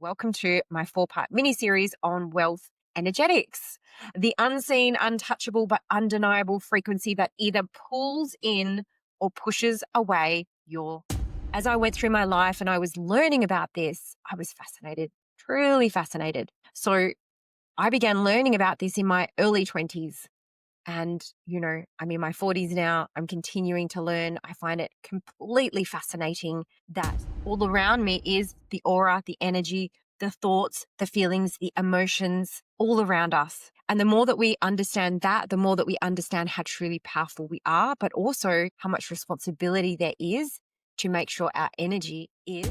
Welcome to my 4-part mini-series on wealth energetics, the unseen, untouchable, but undeniable frequency that either pulls in or pushes away your. As I went through my life and I was learning about this, I was fascinated, truly fascinated. So I began learning about this in my early 20s. And, I'm in my 40s now. I'm continuing to learn. I find it completely fascinating that all around me is the aura, the energy, the thoughts, the feelings, the emotions all around us. And the more that we understand that, the more that we understand how truly powerful we are, but also how much responsibility there is to make sure our energy is.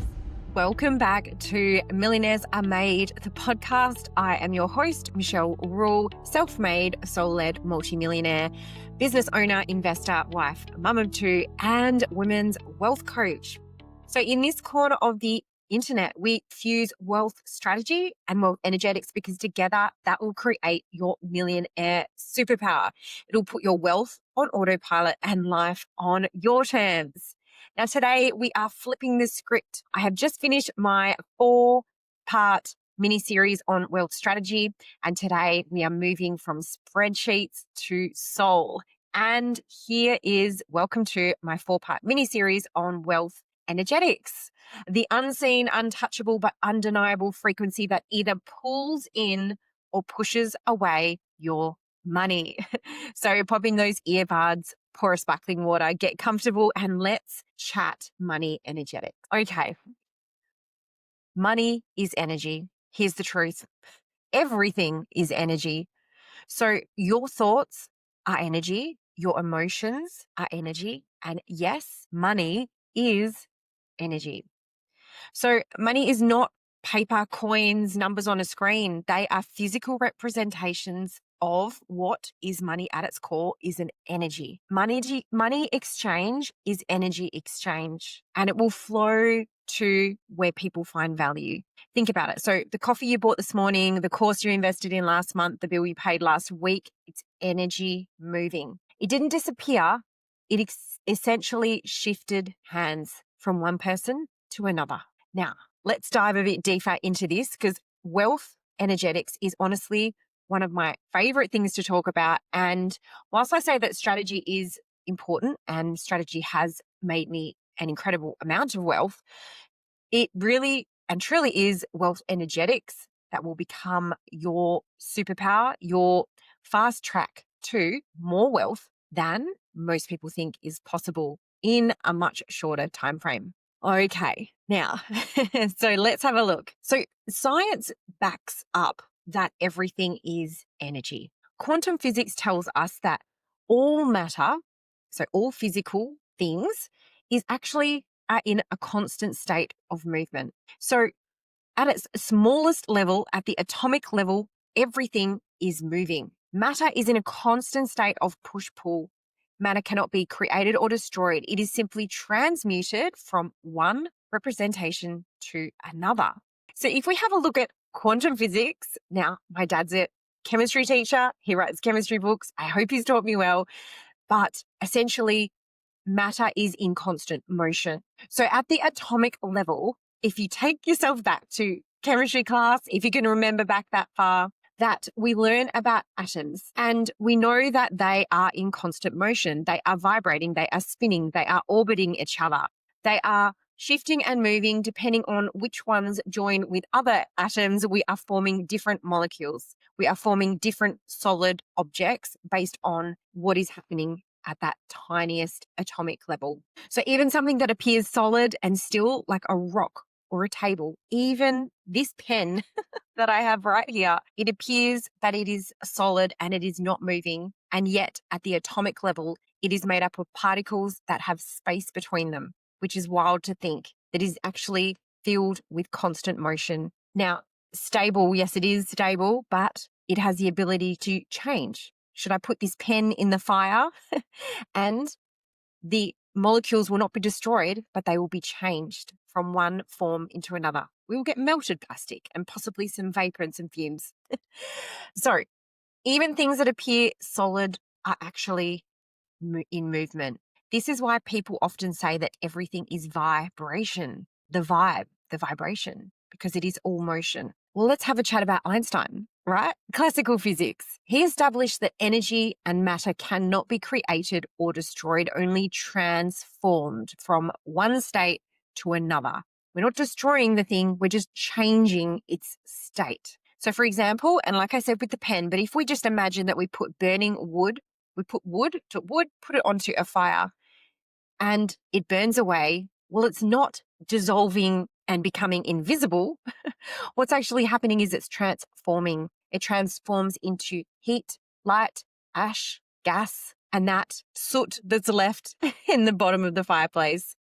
Welcome back to Millionaires Are Made, the podcast. I am your host, Michelle Rule, self-made, soul-led multimillionaire, business owner, investor, wife, mum of two, and women's wealth coach. So in this corner of the internet, we fuse wealth strategy and wealth energetics because together that will create your millionaire superpower. It'll put your wealth on autopilot and life on your terms. Now, today we are flipping the script. I have just finished my 4-part mini-series on wealth strategy, and today we are moving from spreadsheets to soul. And here is welcome to my 4-part mini-series on wealth energetics, the unseen, untouchable, but undeniable frequency that either pulls in or pushes away your money. So pop in those earbuds, pour a sparkling water, get comfortable, and let's chat money energetics. Okay. Money is energy. Here's the truth. Everything is energy. So your thoughts are energy. Your emotions are energy. And yes, money is energy. So money is not paper, coins, numbers on a screen. They are physical representations of what is money at its core is an energy. Money exchange is energy exchange, and it will flow to where people find value. Think about it. So the coffee you bought this morning, the course you invested in last month, the bill you paid last week, it's energy moving. It didn't disappear. It essentially shifted hands from one person to another. Now, let's dive a bit deeper into this because wealth energetics is honestly one of my favorite things to talk about. And whilst I say that strategy is important and strategy has made me an incredible amount of wealth, it really and truly is wealth energetics that will become your superpower, your fast track to more wealth than most people think is possible in a much shorter time frame. Okay, now, so let's have a look. So science backs up that everything is energy. Quantum physics tells us that all matter, so all physical things, is actually in a constant state of movement. So at its smallest level, at the atomic level, everything is moving. Matter is in a constant state of push-pull. Matter cannot be created or destroyed. It is simply transmuted from one representation to another. So if we have a look at quantum physics, now my dad's a chemistry teacher. He writes chemistry books. I hope he's taught me well. But essentially, matter is in constant motion. So at the atomic level, if you take yourself back to chemistry class, if you can remember back that far, that we learn about atoms and we know that they are in constant motion. They are vibrating, they are spinning, they are orbiting each other. They are shifting and moving depending on which ones join with other atoms. We are forming different molecules. We are forming different solid objects based on what is happening at that tiniest atomic level. So even something that appears solid and still like a rock or a table, even this pen that I have right here, it appears that it is solid and it is not moving. And yet at the atomic level, it is made up of particles that have space between them, which is wild to think that is actually filled with constant motion. Now, stable, yes, it is stable, but it has the ability to change. Should I put this pen in the fire and the molecules will not be destroyed, but they will be changed from one form into another. We will get melted plastic and possibly some vapor and some fumes. So even things that appear solid are actually in movement. This is why people often say that everything is vibration, the vibe, the vibration. because it is all motion. Well, let's have a chat about Einstein, right? Classical physics. He established that energy and matter cannot be created or destroyed, only transformed from one state to another. We're not destroying the thing, we're just changing its state. So, for example, and like I said with the pen, but if we just imagine that we put burning wood, we put wood to wood, put it onto a fire, and it burns away. Well, it's not dissolving and becoming invisible. What's actually happening is it's transforming. It transforms into heat, light, ash, gas, and that soot that's left in the bottom of the fireplace.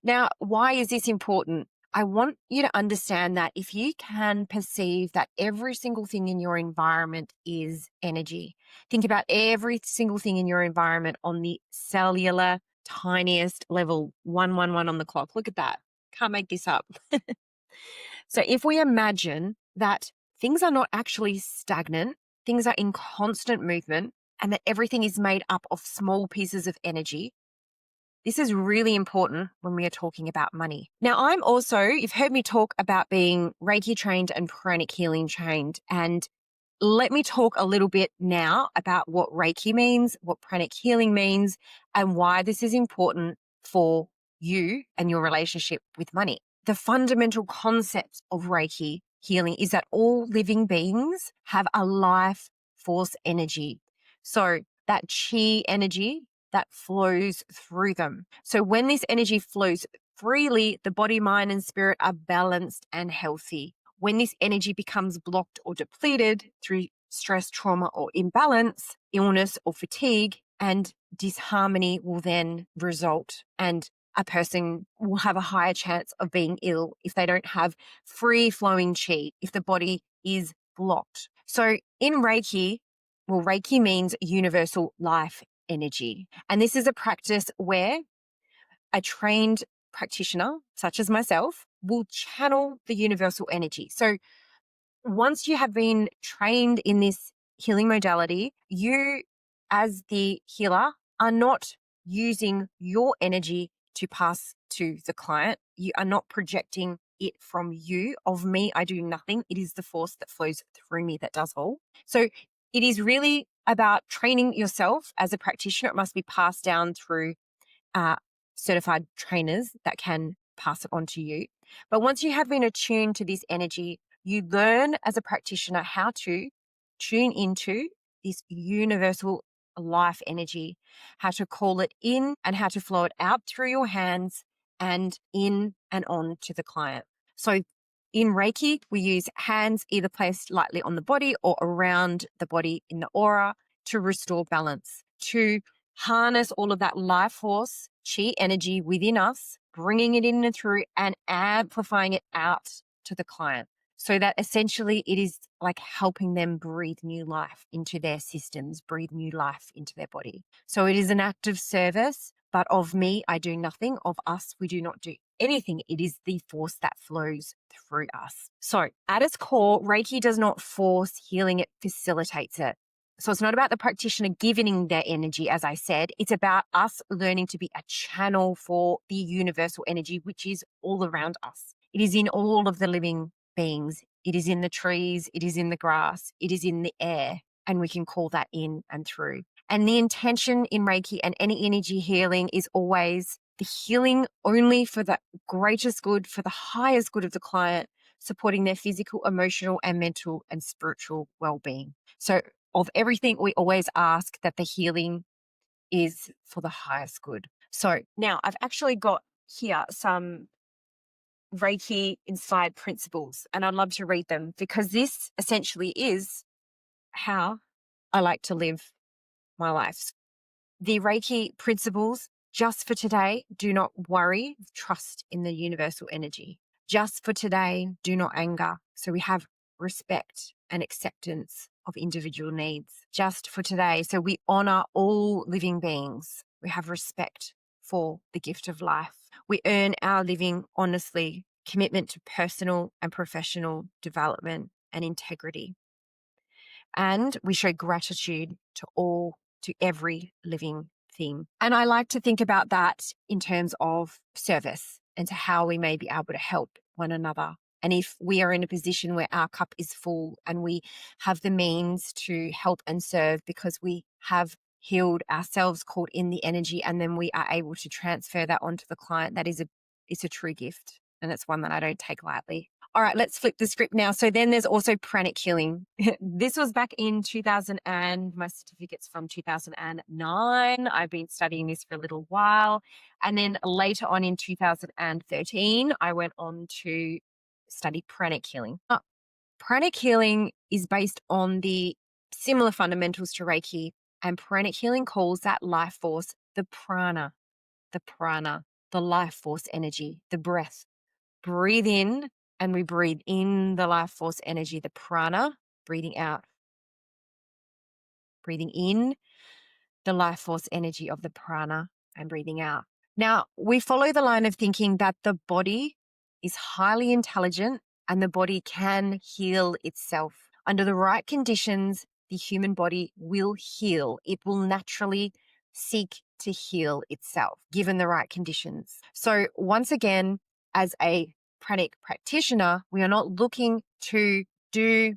Now, why is this important? I want you to understand that if you can perceive that every single thing in your environment is energy, think about every single thing in your environment on the cellular, tiniest level, 111 on the clock. Look at that. Can't make this up. So if we imagine that things are not actually stagnant, things are in constant movement, and that everything is made up of small pieces of energy, this is really important when we are talking about money. Now, I'm also, you've heard me talk about being Reiki trained and pranic healing trained. And let me talk a little bit now about what Reiki means, what pranic healing means, and why this is important for you and your relationship with money. The fundamental concept of Reiki healing is that all living beings have a life force energy. So that chi energy that flows through them. So when this energy flows freely, the body, mind, and spirit are balanced and healthy. When this energy becomes blocked or depleted through stress, trauma, or imbalance, illness or fatigue, and disharmony will then result. And a person will have a higher chance of being ill if they don't have free flowing chi, if the body is blocked. So in Reiki, well, Reiki means universal life energy. And this is a practice where a trained practitioner, such as myself, will channel the universal energy. So once you have been trained in this healing modality, you, as the healer, are not using your energy to pass to the client. You are not projecting it from you. Of me, I do nothing. It is the force that flows through me that does all. So it is really about training yourself as a practitioner. It must be passed down through certified trainers that can pass it on to you. But once you have been attuned to this energy, you learn as a practitioner how to tune into this universal life energy, how to call it in and how to flow it out through your hands and in and on to the client. So in Reiki, we use hands either placed lightly on the body or around the body in the aura to restore balance, to harness all of that life force, chi energy within us, bringing it in and through and amplifying it out to the client. So that essentially it is like helping them breathe new life into their systems, breathe new life into their body. So it is an act of service, but of me, I do nothing. Of us, we do not do anything. It is the force that flows through us. So at its core, Reiki does not force healing, it facilitates it. So it's not about the practitioner giving their energy, as I said. It's about us learning to be a channel for the universal energy, which is all around us. It is in all of the living beings. It is in the trees. It is in the grass. It is in the air. And we can call that in and through. And the intention in Reiki and any energy healing is always the healing only for the greatest good, for the highest good of the client, supporting their physical, emotional, and mental and spiritual well-being. So of everything, we always ask that the healing is for the highest good. So now I've actually got here some Reiki inspired principles, and I'd love to read them because this essentially is how I like to live my life. The Reiki principles: just for today, do not worry, trust in the universal energy. Just for today, do not anger. So we have respect and acceptance of individual needs. Just for today, so we honor all living beings. We have respect for the gift of life. We earn our living honestly, commitment to personal and professional development and integrity. And we show gratitude to every living thing. And I like to think about that in terms of service and to how we may be able to help one another And if we are in a position where our cup is full and we have the means to help and serve because we have healed ourselves, caught in the energy, and then we are able to transfer that onto the client, it's a true gift. And it's one that I don't take lightly. All right, let's flip the script now. So then there's also pranic healing. This was back in 2000 and my certificate's from 2009. I've been studying this for a little while. And then later on in 2013, I went on to study pranic healing. Pranic healing is based on the similar fundamentals to Reiki, and pranic healing calls that life force the prana, the life force energy, the breath. Breathe in, and we breathe in the life force energy, the prana, breathing out. Breathing in the life force energy of the prana and breathing out. Now, we follow the line of thinking that the body is highly intelligent and the body can heal itself. Under the right conditions, the human body will heal. It will naturally seek to heal itself, given the right conditions. So once again, as a pranic practitioner, we are not looking to do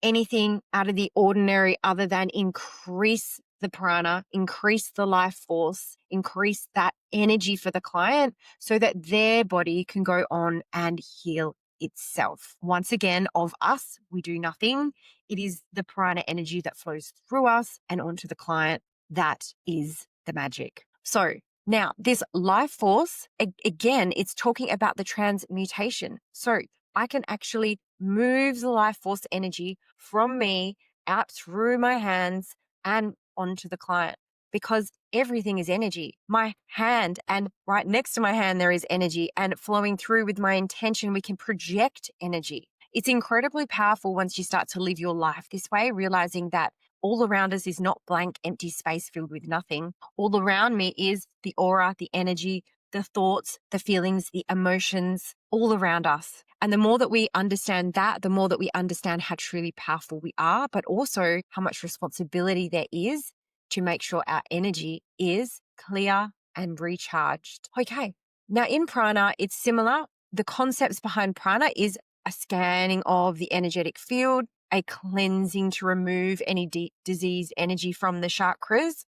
anything out of the ordinary other than increase the prana, increase the life force, increase that energy for the client so that their body can go on and heal itself. Once again, of us, we do nothing. It is the prana energy that flows through us and onto the client. That is the magic. So now this life force, again, it's talking about the transmutation. So I can actually move the life force energy from me out through my hands and onto the client because everything is energy. My hand and right next to my hand, there is energy, and flowing through with my intention, we can project energy. It's incredibly powerful once you start to live your life this way, realizing that all around us is not blank, empty space filled with nothing. All around me is the aura, the energy, the thoughts, the feelings, the emotions all around us. And the more that we understand that, the more that we understand how truly powerful we are, but also how much responsibility there is to make sure our energy is clear and recharged. Okay. Now in prana, it's similar. The concepts behind prana is a scanning of the energetic field, a cleansing to remove any diseased energy from the chakras,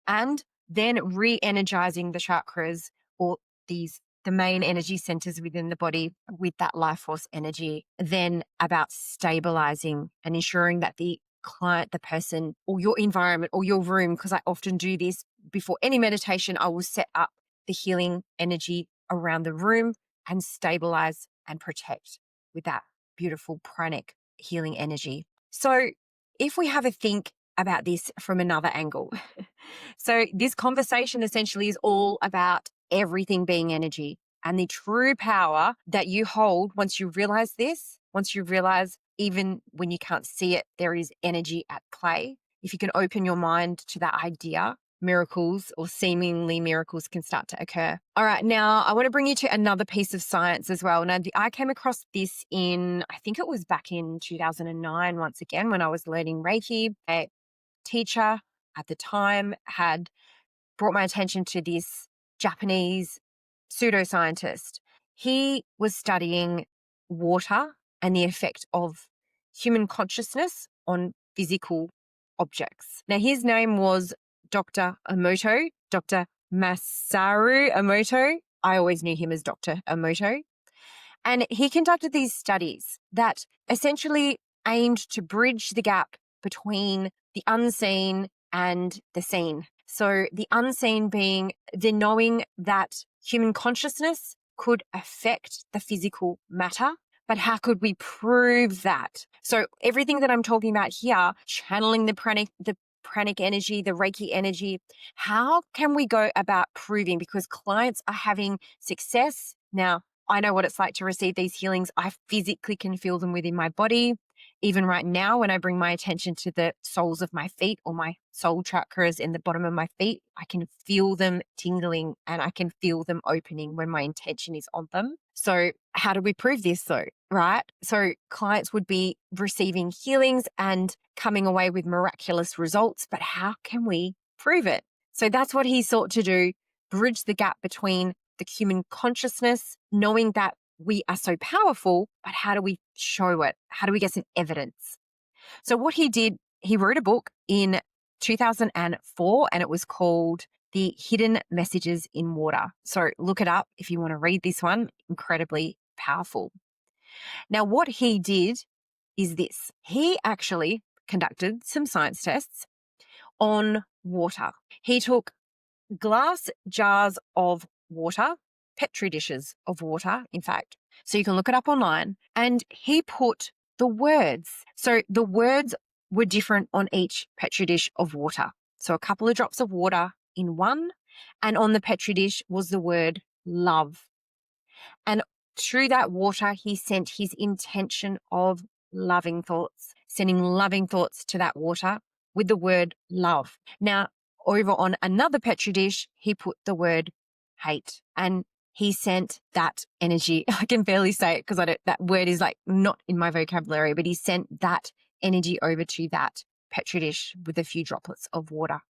and then re-energizing the chakras or the main energy centers within the body with that life force energy. Then about stabilizing and ensuring that the client, the person, or your environment or your room, because I often do this before any meditation, I will set up the healing energy around the room and stabilize and protect with that beautiful pranic healing energy. So if we have a think about this from another angle, so this conversation essentially is all about everything being energy and the true power that you hold once you realize this, once you realize even when you can't see it, there is energy at play. If you can open your mind to that idea, miracles or seemingly miracles can start to occur. All right, now I want to bring you to another piece of science as well. Now, I came across this I think it was back in 2009, once again, when I was learning Reiki. A teacher at the time had brought my attention to this Japanese pseudoscientist. He was studying water and the effect of human consciousness on physical objects. Now, his name was Dr. Emoto, Dr. Masaru Emoto. I always knew him as Dr. Emoto. And he conducted these studies that essentially aimed to bridge the gap between the unseen and the seen. So the unseen being the knowing that human consciousness could affect the physical matter, but how could we prove that? So everything that I'm talking about here, channeling the pranic energy, the Reiki energy, how can we go about proving? Because clients are having success. Now, I know what it's like to receive these healings. I physically can feel them within my body. Even right now, when I bring my attention to the soles of my feet or my soul chakras in the bottom of my feet, I can feel them tingling and I can feel them opening when my intention is on them. So how do we prove this though, right? So clients would be receiving healings and coming away with miraculous results, but how can we prove it? So that's what he sought to do, bridge the gap between the human consciousness, knowing that we are so powerful, but how do we show it? How do we get some evidence? So what he did, he wrote a book in 2004 and it was called The Hidden Messages in Water. So look it up if you want to read this one. Incredibly powerful. Now, what he did is this. He actually conducted some science tests on water. He took glass jars of water, Petri dishes of water, in fact. So you can look it up online. And he put the words. So the words were different on each Petri dish of water. So a couple of drops of water in one, and on the Petri dish was the word love. And through that water, he sent his intention of loving thoughts, sending loving thoughts to that water with the word love. Now, over on another Petri dish, he put the word hate and he sent that energy. I can barely say it because that word is like not in my vocabulary, but he sent that energy over to that Petri dish with a few droplets of water.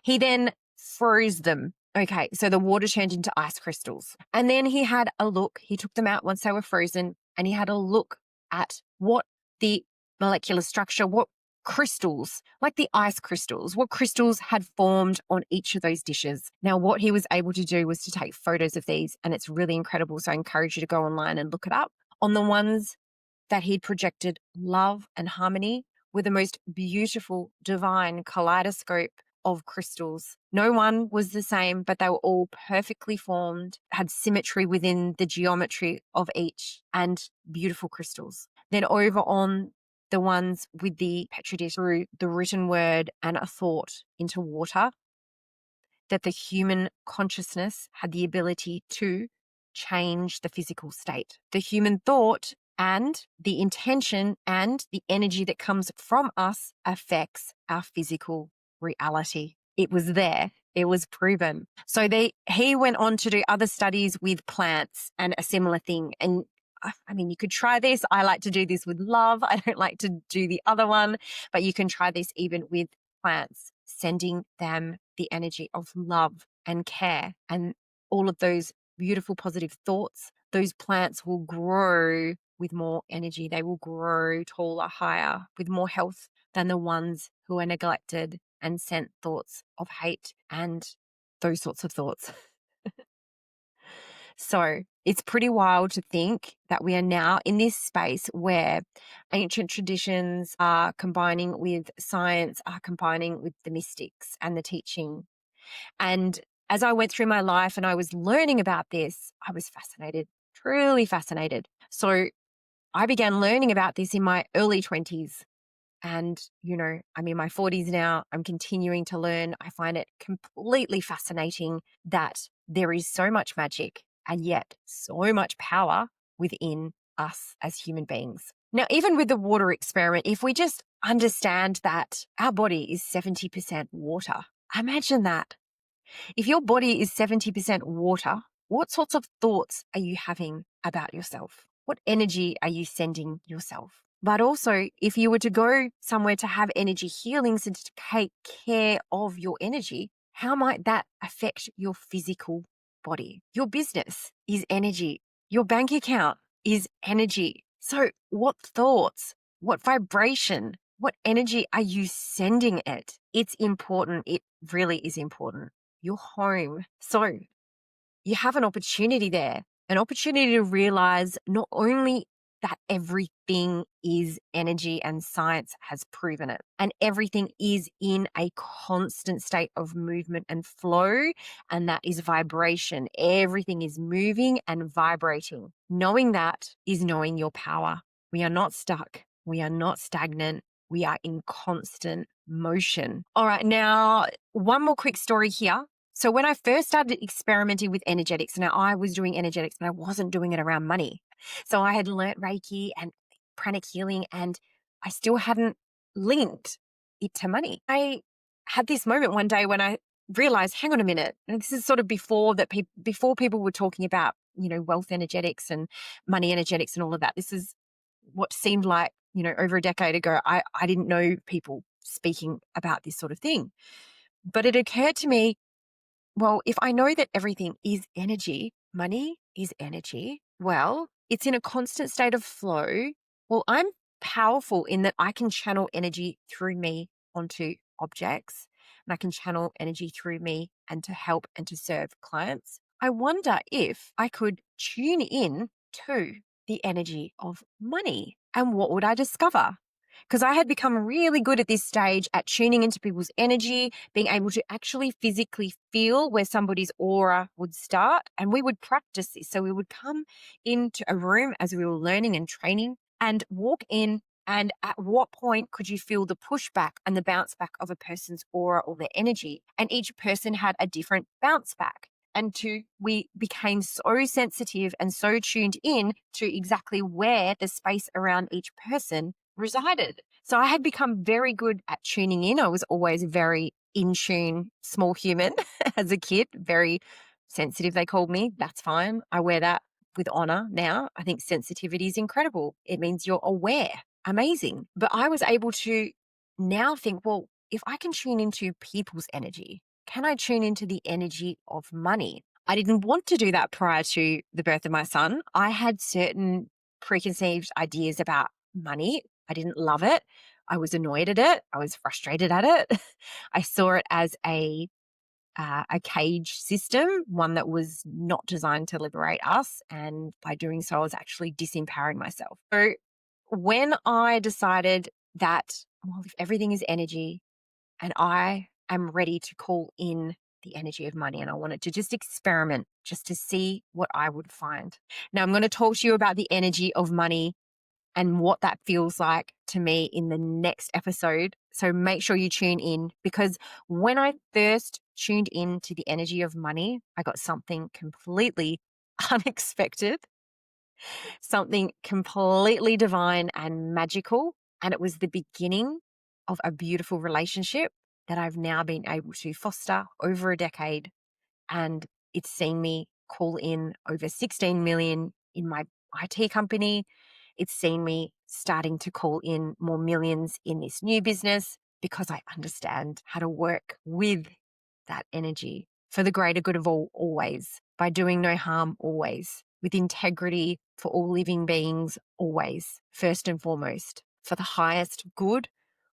He then froze them. Okay, so the water turned into ice crystals. And then he had a look. He took them out once they were frozen and he had a look at what the molecular structure, what crystals, like the ice crystals, what crystals had formed on each of those dishes. Now, what he was able to do was to take photos of these, and it's really incredible. So I encourage you to go online and look it up. On the ones that he'd projected love and harmony with the most beautiful, divine kaleidoscope of crystals. No one was the same, but they were all perfectly formed, had symmetry within the geometry of each, and beautiful crystals. Then over on the ones with the Petri dish, through the written word and a thought into water, that the human consciousness had the ability to change the physical state. The human thought and the intention and the energy that comes from us affects our physical reality. It was there. It was proven. So he went on to do other studies with plants and a similar thing. And I mean, you could try this. I like to do this with love. I don't like to do the other one, but you can try this even with plants, sending them the energy of love and care and all of those beautiful positive thoughts. Those plants will grow with more energy. They will grow taller, higher, with more health than the ones who are neglected and sent thoughts of hate and those sorts of thoughts. So it's pretty wild to think that we are now in this space where ancient traditions are combining with science, are combining with the mystics and the teaching. And as I went through my life and I was learning about this, I was fascinated, truly fascinated. So I began learning about this in my early 20s. And, I'm in my 40s now. I'm continuing to learn. I find it completely fascinating that there is so much magic and yet so much power within us as human beings. Now, even with the water experiment, if we just understand that our body is 70% water, imagine that. If your body is 70% water, what sorts of thoughts are you having about yourself? What energy are you sending yourself? But also, if you were to go somewhere to have energy healings and to take care of your energy, how might that affect your physical body? Your business is energy. Your bank account is energy. So what thoughts, what vibration, what energy are you sending it? It's important. It really is important. Your home. So you have an opportunity there, an opportunity to realize not only that everything is energy and science has proven it, and everything is in a constant state of movement and flow, and that is vibration. Everything is moving and vibrating. Knowing that is knowing your power. We are not stuck. We are not stagnant. We are in constant motion. All right, now one more quick story here. So when I first started experimenting with energetics, now I was doing energetics and I wasn't doing it around money. So I had learnt Reiki and Pranic Healing and I still hadn't linked it to money. I had this moment one day when I realized, hang on a minute, and this is sort of before people were talking about, wealth energetics and money energetics and all of that. This is what seemed like, over a decade ago. I didn't know people speaking about this sort of thing. But it occurred to me, well, if I know that everything is energy, money is energy, Well, it's in a constant state of flow. Well, I'm powerful in that I can channel energy through me onto objects, and I can channel energy through me and to help and to serve clients. I wonder if I could tune in to the energy of money, and what would I discover? Because I had become really good at this stage at tuning into people's energy, being able to actually physically feel where somebody's aura would start. And we would practice this. So we would come into a room as we were learning and training and walk in. And at what point could you feel the pushback and the bounce back of a person's aura or their energy? And each person had a different bounce back. And we became so sensitive and so tuned in to exactly where the space around each person resided. So I had become very good at tuning in. I was always very in tune, small human as a kid, very sensitive, they called me. That's fine. I wear that with honor now. I think sensitivity is incredible. It means you're aware. Amazing. But I was able to now think, well, if I can tune into people's energy, can I tune into the energy of money? I didn't want to do that prior to the birth of my son. I had certain preconceived ideas about money. I didn't love it. I was annoyed at it. I was frustrated at it. I saw it as a cage system, one that was not designed to liberate us. And by doing so, I was actually disempowering myself. So when I decided that, well, if everything is energy and I am ready to call in the energy of money, and I wanted to just experiment just to see what I would find. Now, I'm going to talk to you about the energy of money and what that feels like to me in the next episode. So make sure you tune in, because when I first tuned in to the energy of money, I got something completely unexpected, something completely divine and magical. And it was the beginning of a beautiful relationship that I've now been able to foster over a decade. And it's seen me call in over 16 million in my IT company. It's seen me starting to call in more millions in this new business because I understand how to work with that energy for the greater good of all, always, by doing no harm, always, with integrity for all living beings, always, first and foremost, for the highest good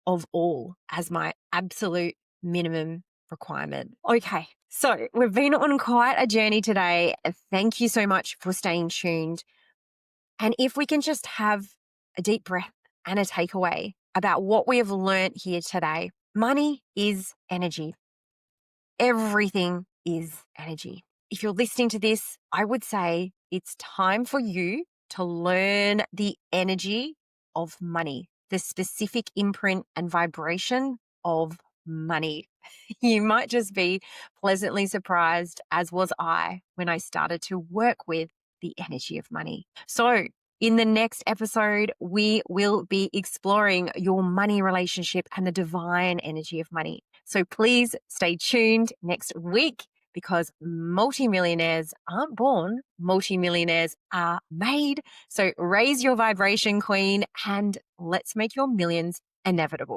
of all as my absolute minimum requirement. Okay, so we've been on quite a journey today. Thank you so much for staying tuned. And if we can just have a deep breath and a takeaway about what we have learned here today, money is energy. Everything is energy. If you're listening to this, I would say it's time for you to learn the energy of money, the specific imprint and vibration of money. You might just be pleasantly surprised, as was I, when I started to work with the energy of money. So, in the next episode, we will be exploring your money relationship and the divine energy of money. So please stay tuned next week, because multimillionaires aren't born, multimillionaires are made. So raise your vibration, queen, and let's make your millions inevitable.